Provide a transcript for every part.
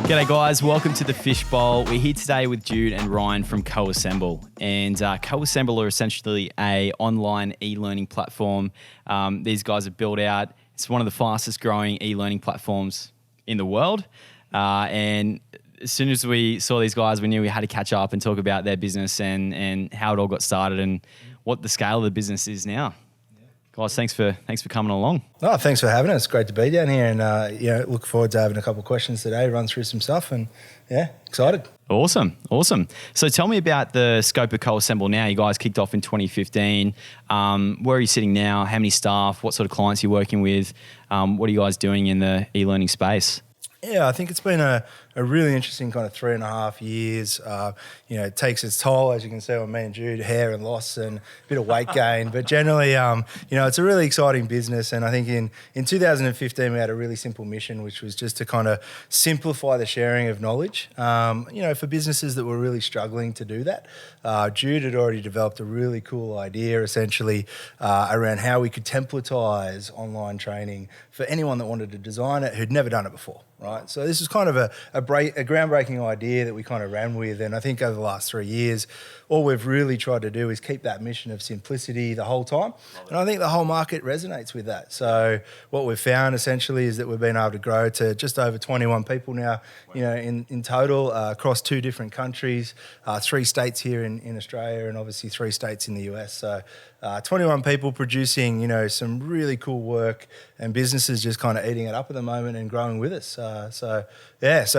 G'day guys, welcome to the Fishbowl. We're here today with Jude and Ryan from CoAssemble. And CoAssemble are essentially a online e-learning platform. These guys have built out, it's one of the fastest growing e-learning platforms in the world. And as soon as we saw these guys, we knew we had to catch up and talk about their business and how it all got started and what the scale of the business is now. Guys, thanks for coming along. Oh, thanks for having us. It's great to be down here, and look forward to having a couple of questions today, run through some stuff, and excited. Awesome. So tell me about the scope of CoAssemble now. You guys kicked off in 2015. Where are you sitting now? How many staff? What sort of clients are you working with? What are you guys doing in the e-learning space? Yeah, I think it's been a really interesting kind of 3.5 years. It takes its toll, as you can see on me and Jude, hair and loss and a bit of weight gain. But generally, it's a really exciting business. And I think in 2015, we had a really simple mission, which was just to kind of simplify the sharing of knowledge, for businesses that were really struggling to do that. Jude had already developed a really cool idea, essentially, around how we could templatize online training for anyone that wanted to design it who'd never done it before. Right, so this is kind of a groundbreaking idea that we kind of ran with, and I think over the last 3 years, all we've really tried to do is keep that mission of simplicity the whole time, and I think the whole market resonates with that. So what we've found essentially is that we've been able to grow to just over 21 people now, in total across 2 different countries, 3 states here in Australia, and obviously 3 states in the US. So 21 people producing, some really cool work, and businesses just kind of eating it up at the moment and growing with us. So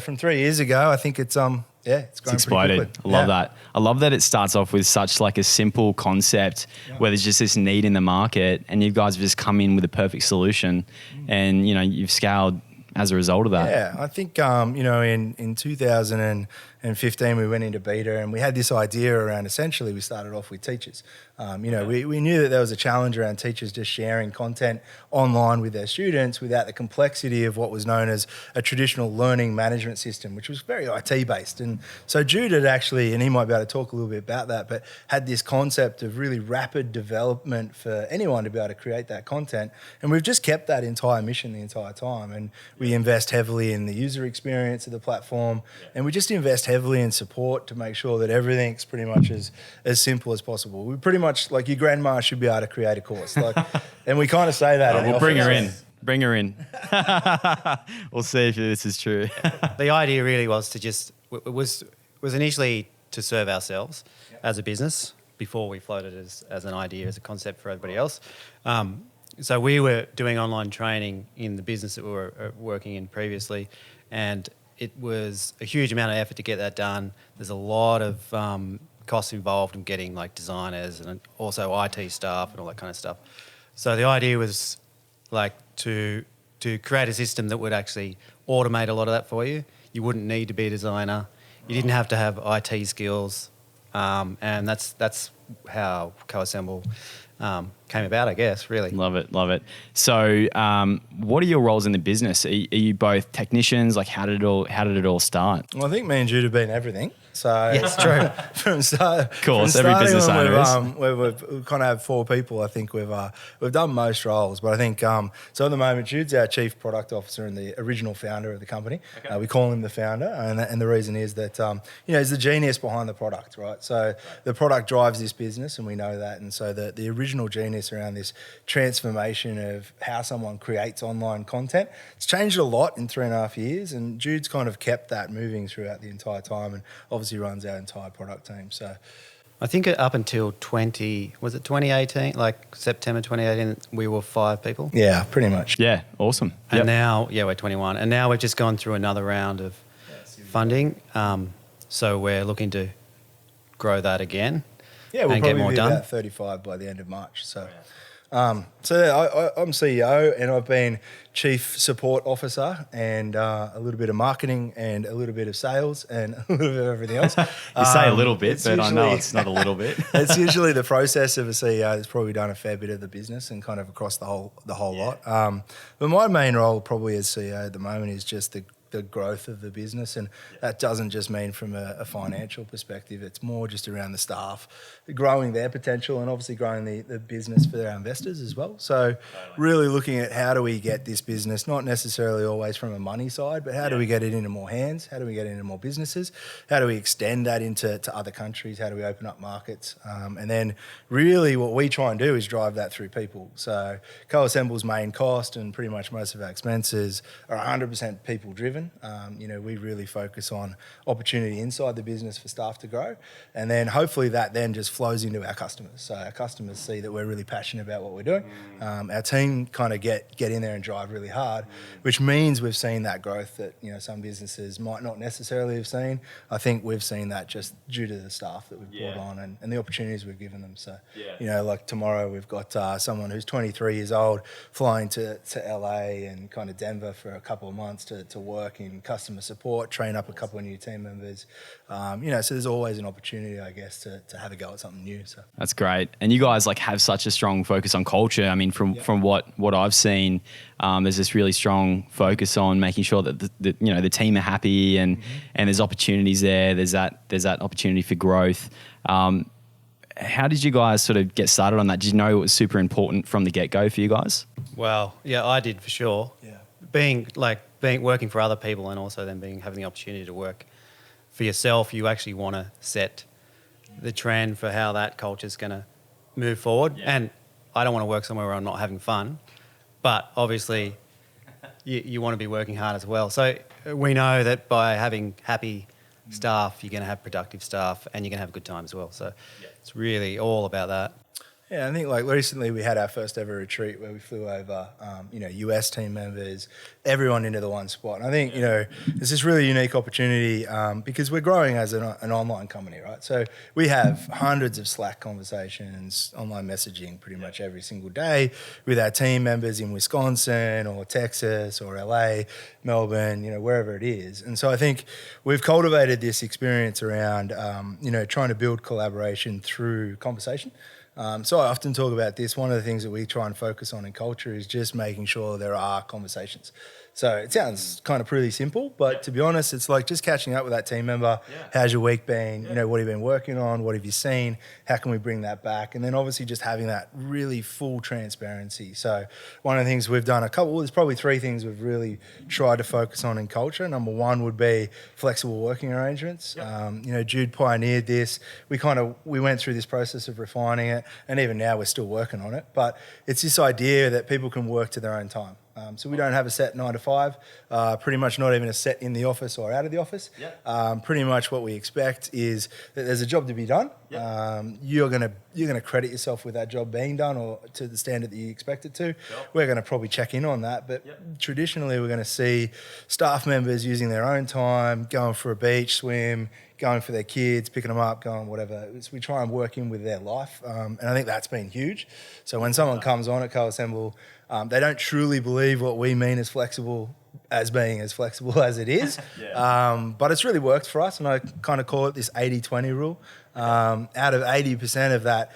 from 3 years ago, I think it's grown exploded. pretty quickly. I love that. I love that it starts off with such like a simple concept where there's just this need in the market, and you guys have just come in with a perfect solution, and you've scaled as a result of that. Yeah, I think in 2015 we went into beta, and we had this idea around, essentially we started off with teachers. We knew that there was a challenge around teachers just sharing content online with their students without the complexity of what was known as a traditional learning management system, which was very IT based. And so Jude had actually, and he might be able to talk a little bit about that, but had this concept of really rapid development for anyone to be able to create that content. And we've just kept that entire mission the entire time. And we invest heavily in the user experience of the platform, and we just invest heavily in support to make sure that everything's pretty much as simple as possible. We pretty much, like, your grandma should be able to create a course. And we we kind of say that. We'll bring her in. Bring her in. We'll see if this is true. The idea really was was initially to serve ourselves as a business before we floated as an idea, as a concept for everybody else. So we were doing online training in the business that we were working in previously, and it was a huge amount of effort to get that done. There's a lot of costs involved in getting like designers and also IT staff and all that kind of stuff. So the idea was like to create a system that would actually automate a lot of that for you. You wouldn't need to be a designer. You didn't have to have IT skills, and that's how CoAssemble came about, I guess, really. Love it. So what are your roles in the business? Are you both technicians? Like, how did it all start? Well, I think me and Jude have been everything. So yes, true. From start, of course, every business owner is. We've kind of have 4 people. I think we've done most roles, but I think so. At the moment, Jude's our chief product officer and the original founder of the company. Okay. We call him the founder, and the reason is that he's the genius behind the product, right? So the product drives this business, and we know that. And so the original genius around this transformation of how someone creates online content, it's changed a lot in 3.5 years, and Jude's kind of kept that moving throughout the entire time, and obviously runs our entire product team. So I think up until 2018, like September 2018, we were 5 people. Yeah, pretty much. Yeah, awesome. And now, we're 21. And now we've just gone through another round of funding. So we're looking to grow that again. Yeah, we'll and probably get more be done. about 35 by the end of March. So, I'm CEO, and I've been Chief Support Officer, and a little bit of marketing, and a little bit of sales, and a little bit of everything else. You say a little bit, but I know it's not a little bit. It's usually the process of a CEO that's probably done a fair bit of the business and kind of across the whole lot. But my main role, probably as CEO at the moment, is just the growth of the business. And that doesn't just mean from a financial perspective. It's more just around the staff, growing their potential and obviously growing the business for our investors as well. So really looking at how do we get this business, not necessarily always from a money side, but how do we get it into more hands? How do we get it into more businesses? How do we extend that into other countries? How do we open up markets? And then really what we try and do is drive that through people. So CoAssemble's main cost and pretty much most of our expenses are 100% people driven. We really focus on opportunity inside the business for staff to grow. And then hopefully that then just flows into our customers. So our customers see that we're really passionate about what we're doing. Our team kind of get in there and drive really hard, which means we've seen that growth that, some businesses might not necessarily have seen. I think we've seen that just due to the staff that we've brought on and the opportunities we've given them. So, like tomorrow we've got someone who's 23 years old flying to LA and kind of Denver for a couple of months to work in customer support, train up a couple of new team members. So there's always an opportunity, I guess, to have a go at something new. So That's great. And you guys have such a strong focus on culture. I mean, from what I've seen, there's this really strong focus on making sure that the team are happy and there's opportunities there. There's that opportunity for growth. How did you guys sort of get started on that? Did you know it was super important from the get-go for you guys? Well, yeah, I did for sure. Yeah. Being working for other people and also then having the opportunity to work for yourself, you actually want to set the trend for how that culture is going to move forward. Yeah. And I don't want to work somewhere where I'm not having fun, but obviously you want to be working hard as well. So we know that by having happy staff, you're going to have productive staff and you're going to have a good time as well. So it's really all about that. Yeah, I think recently we had our first ever retreat where we flew over, US team members, everyone into the one spot. And I think, it's this really unique opportunity because we're growing as an online company, right? So we have hundreds of Slack conversations, online messaging pretty much every single day with our team members in Wisconsin or Texas or LA, Melbourne, wherever it is. And so I think we've cultivated this experience around, trying to build collaboration through conversation. So I often talk about this. One of the things that we try and focus on in culture is just making sure there are conversations. So it sounds kind of pretty simple, but to be honest, it's like just catching up with that team member. Yeah. How's your week been? What have you been working on? What have you seen? How can we bring that back? And then obviously just having that really full transparency. So one of the things we've done there's probably three things we've really tried to focus on in culture. Number one would be flexible working arrangements. Yep. Jude pioneered this. We went through this process of refining it, and even now we're still working on it. But it's this idea that people can work to their own time. So we don't have a set 9 to 5, pretty much not even a set in the office or out of the office. Yep. Pretty much what we expect is that there's a job to be done. Yep. You're gonna credit yourself with that job being done or to the standard that you expect it to. Yep. We're going to probably check in on that, but traditionally we're going to see staff members using their own time, going for a beach swim, going for their kids, picking them up, going whatever. So we try and work in with their life, and I think that's been huge. So when someone comes on at CoAssemble, they don't truly believe what we mean as flexible as being as flexible as it is. But it's really worked for us, and I kind of call it this 80-20 rule. Out of 80% of that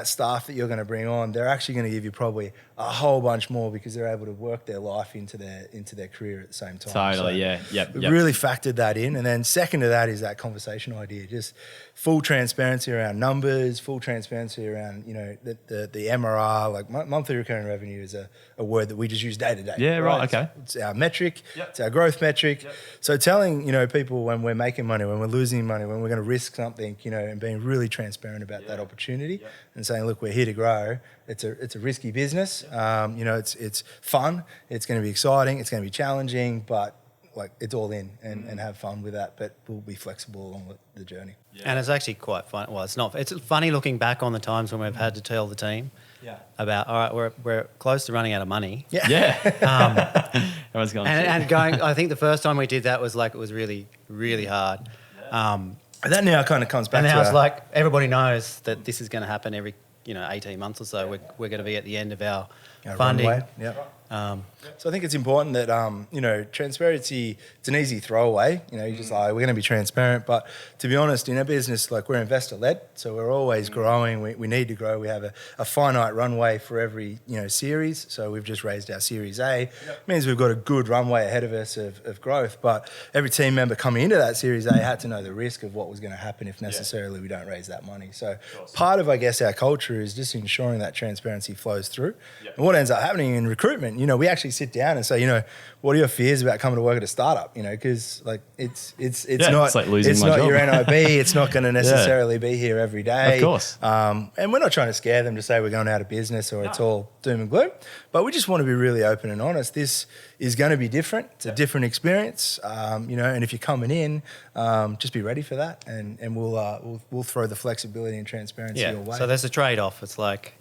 staff that you're going to bring on, they're actually going to give you probably a whole bunch more because they're able to work their life into their career at the same time. Totally, so we really factored that in. And then second to that is that conversation idea, just full transparency around numbers, full transparency around, the MRR, like monthly recurring revenue is a word that we just use day to day. Yeah, right, okay. It's our metric, it's our growth metric. Yep. So telling, people when we're making money, when we're losing money, when we're going to risk something, and being really transparent about that opportunity and saying, look, we're here to grow. It's a risky business. It's fun. It's going to be exciting. It's going to be challenging, but it's all in and have fun with that. But we'll be flexible along the journey. Yeah. And it's actually quite fun. Well, it's not. It's funny looking back on the times when we've had to tell the team about, all right, we're close to running out of money. Yeah. Everyone's going. And going. I think the first time we did that was it was really, really hard. And that now kind of comes back and to now it's everybody knows that this is going to happen every 18 months or so. We're going to be at the end of our funding. Yep. So I think it's important that, transparency, it's an easy throwaway. You're just like, we're going to be transparent. But to be honest, in our business, like we're investor-led, so we're always growing. We need to grow. We have a finite runway for every, series. So we've just raised our Series A. It means we've got a good runway ahead of us of growth. But every team member coming into that Series A had to know the risk of what was going to happen if necessarily we don't raise that money. So part of, I guess, our culture is just ensuring that transparency flows through. And what ends up happening in recruitment, we actually sit down and say, what are your fears about coming to work at a startup? Because it's not it's like losing it's my not job. your NIB. It's not going to necessarily be here every day. Of course. And we're not trying to scare them to say we're going out of business or it's all doom and gloom. But we just want to be really open and honest. This is going to be different. It's a different experience. And if you're coming in, just be ready for that, and we'll throw the flexibility and transparency your way. So there's a trade-off. It's like,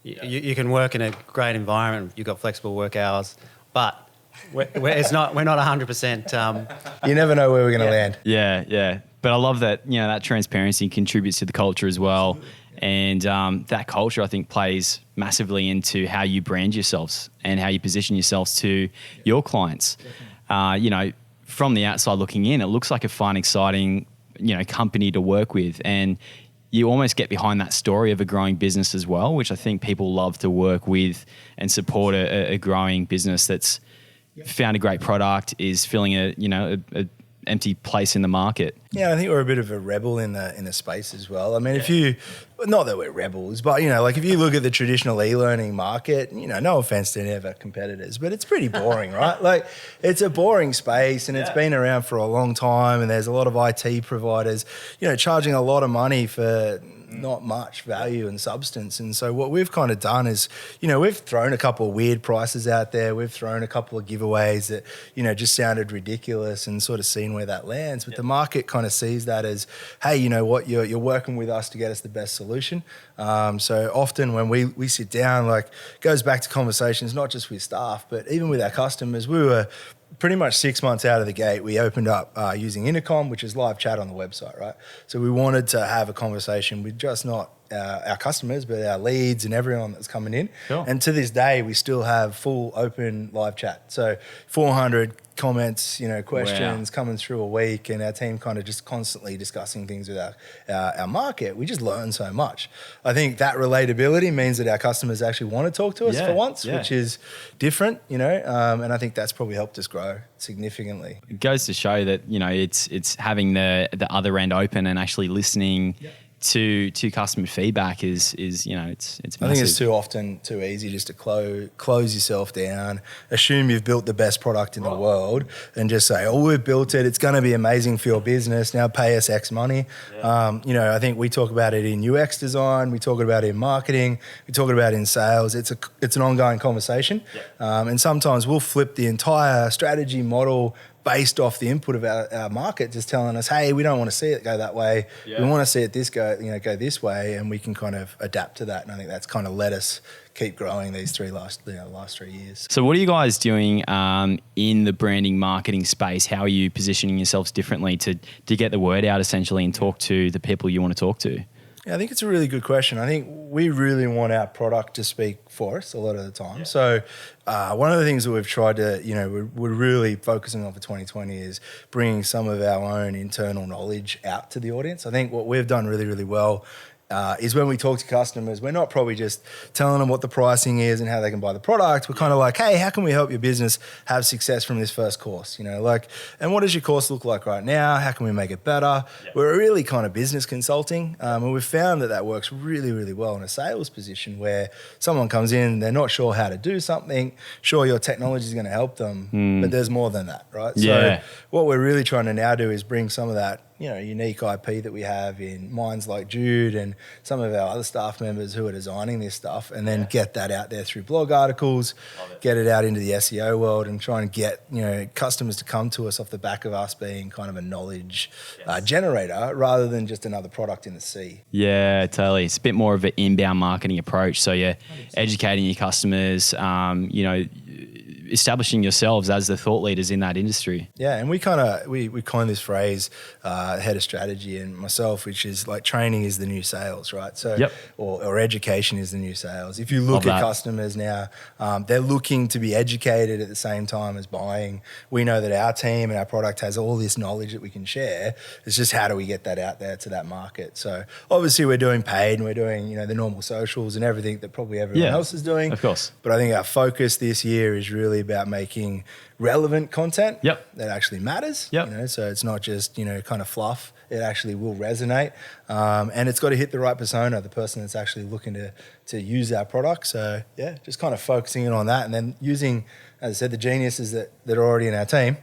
You can work in a great environment. You've got flexible work hours, but we're not 100%. You never know where we're going to land. Yeah. But I love that, that transparency contributes to the culture as well. And that culture, I think, plays massively into how you brand yourselves and how you position yourselves to your clients. From the outside looking in, it looks like a fun, exciting, company to work with. And you almost get behind that story of a growing business as well, which I think people love to work with and support a growing business that's found a great product, is filling a empty place in the market. Yeah, I think we're a bit of a rebel in the space as well. I mean, not that we're rebels, but if you look at the traditional e-learning market, no offense to any of our competitors, but it's pretty boring, right? Like, it's a boring space, and it's been around for a long time, and there's a lot of IT providers, charging a lot of money for not much value and substance. And so what we've kind of done is, we've thrown a couple of weird prices out there. We've thrown a couple of giveaways that, just sounded ridiculous, and sort of seen where that lands. But the market kind of sees that as, hey, you know what, you're working with us to get us the best solution. So often when we sit down, like, it goes back to conversations, not just with staff, but even with our customers. We were pretty much 6 months out of the gate, we opened up using Intercom, which is live chat on the website, right? So we wanted to have a conversation with just not our customers, but our leads and everyone that's coming in. Sure. And to this day, we still have full open live chat. So 400 comments, questions coming through a week, and our team kind of just constantly discussing things with our market. We just learn so much. I think that relatability means that our customers actually want to talk to us for once, which is different, and I think that's probably helped us grow significantly. It goes to show that, it's having the other end open and actually listening to customer feedback is it's massive. I think it's too often too easy just to close yourself down, assume you've built the best product in the world, and just say, oh, we've built it, it's going to be amazing for your business, now pay us X money. I think we talk about it in UX design, we talk about it in marketing, we talk about it in sales. It's an ongoing conversation, and sometimes we'll flip the entire strategy model based off the input of our market, just telling us, hey, we don't want to see it go that way. We want to see it go this way, and we can kind of adapt to that. And I think that's kind of let us keep growing these last 3 years. So what are you guys doing in the branding marketing space? How are you positioning yourselves differently to get the word out essentially and talk to the people you want to talk to? Yeah, I think it's a really good question. I think we really want our product to speak for us a lot of the time. Yeah. So one of the things that we've tried to, we're really focusing on for 2020 is bringing some of our own internal knowledge out to the audience. I think what we've done really, really well is when we talk to customers, we're not probably just telling them what the pricing is and how they can buy the product. We're kind of like, hey, how can we help your business have success from this first course? And what does your course look like right now? How can we make it better? Yeah. We're really kind of business consulting, and we've found that works really, really well in a sales position where someone comes in, they're not sure how to do something. Sure, your technology is going to help them, but there's more than that, right? Yeah. So what we're really trying to now do is bring some of that unique IP that we have in minds like Jude and some of our other staff members who are designing this stuff, and then get that out there through blog articles, get it out into the SEO world, and try and get customers to come to us off the back of us being kind of a knowledge generator rather than just another product in the sea. Yeah, totally. It's a bit more of an inbound marketing approach. So you're educating your customers, establishing yourselves as the thought leaders in that industry. Yeah, and we coined this phrase, head of strategy and myself, which is like training is the new sales, right? So, Yep. or education is the new sales. If you look Love at that. customers now, they're looking to be educated at the same time as buying. We know that our team and our product has all this knowledge that we can share. It's just how do we get that out there to that market? So obviously we're doing paid and we're doing, you know, the normal socials and everything that probably everyone Yeah, else is doing. of course. But I think our focus this year is really about making relevant content Yep. that actually matters. Yep. You know, so it's not just, you know, kind of fluff. It actually will resonate. And it's got to hit the right persona, the person that's actually looking to use our product. So yeah, just kind of focusing in on that and then using, as I said, the geniuses that are already in our team,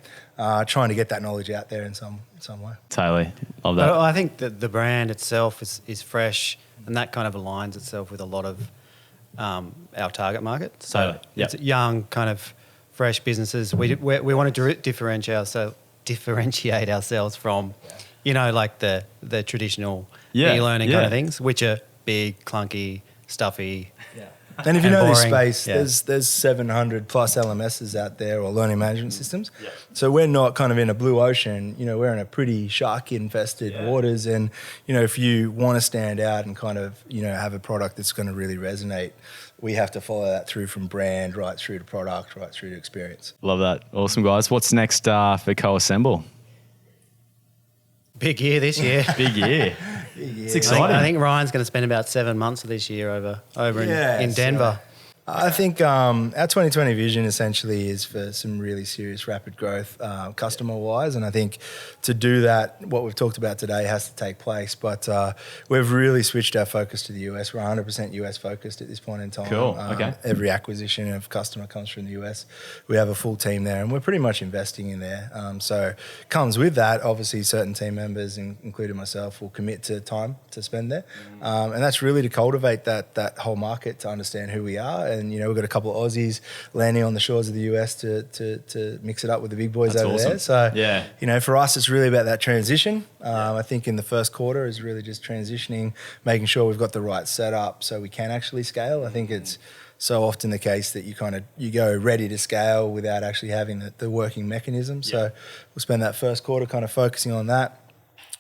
trying to get that knowledge out there in some way. Totally. Love that. Well, I think that the brand itself is fresh, and that kind of aligns itself with a lot of our target market. So Totally. Yep. it's young, kind of fresh businesses. We wanted to differentiate ourselves from, you know, like the traditional Yeah, e-learning yeah. kind of things, which are big, clunky, stuffy. And if you And know this boring, space, yeah. there's 700 plus LMSs out there or learning management systems. So we're not kind of in a blue ocean. You know, we're in a pretty shark infested waters. And, you know, if you want to stand out and kind of, you know, have a product that's going to really resonate, we have to follow that through from brand right through to product, right through to experience. Love that. Awesome, guys. What's next for Co-Assemble? Big year this year. Big year. It's exciting. I think Ryan's going to spend about 7 months of this year over Yeah, in Denver. I think our 2020 vision essentially is for some really serious rapid growth customer-wise, and I think to do that, what we've talked about today has to take place. But we've really switched our focus to the US. We're 100% US focused at this point in time. Cool, okay. Every acquisition of customer comes from the US. We have a full team there, and we're pretty much investing in there. So comes with that, obviously, certain team members, including myself, will commit to time to spend there, and that's really to cultivate that whole market, to understand who we are. And, you know, we've got a couple of Aussies landing on the shores of the US to mix it up with the big boys That's over awesome. there. So, Yeah. you know, for us, it's really about that transition. I think in the first quarter is really just transitioning, making sure we've got the right setup so we can actually scale. I think it's so often the case that you go ready to scale without actually having the working mechanism. So we'll spend that first quarter kind of focusing on that.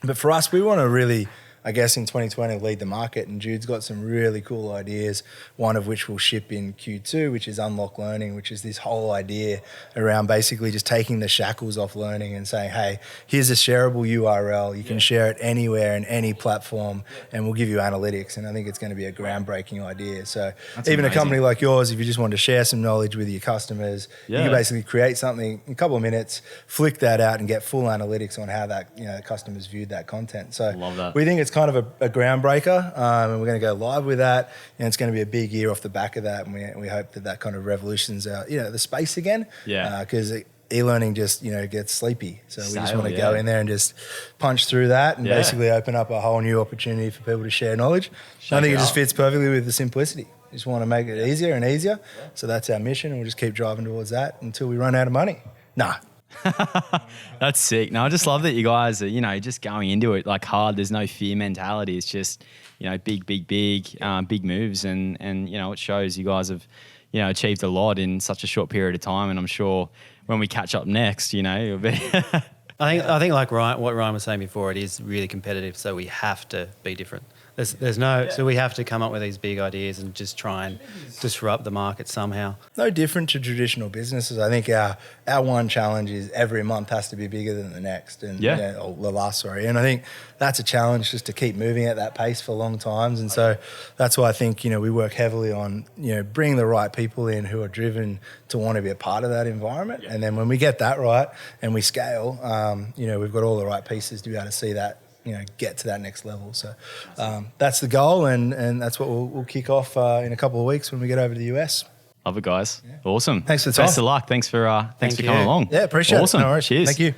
But for us, we want to really, I guess, in 2020 lead the market, and Jude's got some really cool ideas, one of which will ship in Q2, which is Unlock Learning, which is this whole idea around basically just taking the shackles off learning and saying, hey, here's a shareable URL, you can share it anywhere in any platform, and we'll give you analytics. And I think it's going to be a groundbreaking idea. So That's even amazing. a company like yours, if you just want to share some knowledge with your customers, you Yeah. can basically create something in a couple of minutes, flick that out and get full analytics on how that, you know, the customers viewed that content. So Love that. we think it's kind of a groundbreaker, and we're going to go live with that, and it's going to be a big year off the back of that, and we hope that kind of revolutions the space again. Yeah. Because e-learning just, you know, gets sleepy, so we just Stale, want to go yeah. in there and just punch through that and Yeah. basically open up a whole new opportunity for people to share knowledge. Shake I think it it just up. fits perfectly with the simplicity. We just want to make it easier and easier, so that's our mission, and we'll just keep driving towards that until we run out of money. Nah. That's sick. No, I just love that you guys are, you know, just going into it like hard. There's no fear mentality. It's just, you know, big moves. And, you know, it shows you guys have, you know, achieved a lot in such a short period of time. And I'm sure when we catch up next, you know, it'll be I think like what Ryan was saying before, it is really competitive, so we have to be different. So we have to come up with these big ideas and just try and disrupt the market somehow. No different to traditional businesses. I think our one challenge is every month has to be bigger than the next, and or the last. And I think that's a challenge, just to keep moving at that pace for long times. And so that's why I think, you know, we work heavily on, you know, bringing the right people in who are driven to want to be a part of that environment. And then when we get that right and we scale, you know, we've got all the right pieces to be able to see that, you know, get to that next level. So that's the goal, and that's what we'll kick off in a couple of weeks when we get over to the US. love it, guys. Awesome. Thanks for the Best time. of luck. Thanks for Thank coming you. along. Yeah, appreciate awesome. it. No worries. Cheers. Thank you.